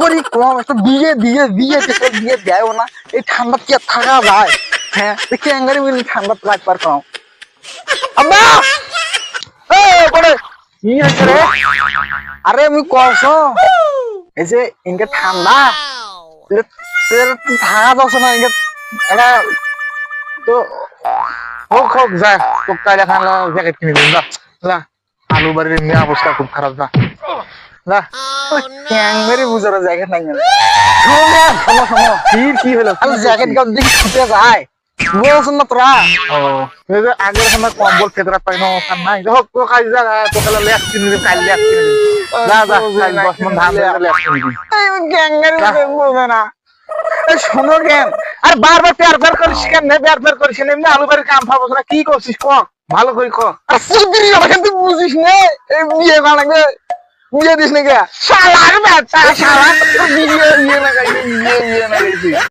করি কম একটু বিয়ে বিয়ে বিয়ে বিয়ে দেয়ও না এই ঠান্ডা কি আর থাকা যায় হ্যাঁ দেখি অ্যাঙ্গারি বলি ঠান্ডা লাগবার কম আব্বা পড়ে কি হয়েছে রে আরে আমি কস এই যে ইনকে ঠান্ডা তুই থাকা যাচ্ছ না ইনকে এটা তো হোক হোক যা তোর কাজ এখন জ্যাকেট কিনে দিন যা আলু বাড়ির এমনি অবস্থা খুব খারাপ যা যা ক্যাঙ্গারি বুঝার জ্যাকেট নাই কি হলো জ্যাকেট গাছ দেখি ছুটে যায় বুঝেছেন না তোরা আগের সময় কম্বল ফেতরা পাই না নাই হোক তো কাজ যা তোকে লেস কিনে দিন কাল লেস কিনে দিন যা যা কাল 10 মন ধান লেস কিনে দিন ক্যাঙ্গারি বুঝে না শোনো কেন আর বারবার প্যার করিস কেন প্যার করিস এমনি আলু বাড়ির কাম পাবো না কি করছিস ক ভালো করে ক তুই বুঝিস না এই বিয়ে বানাবে বিয়ে দিস নাকি শালা শালা বিয়ে লাগাইছি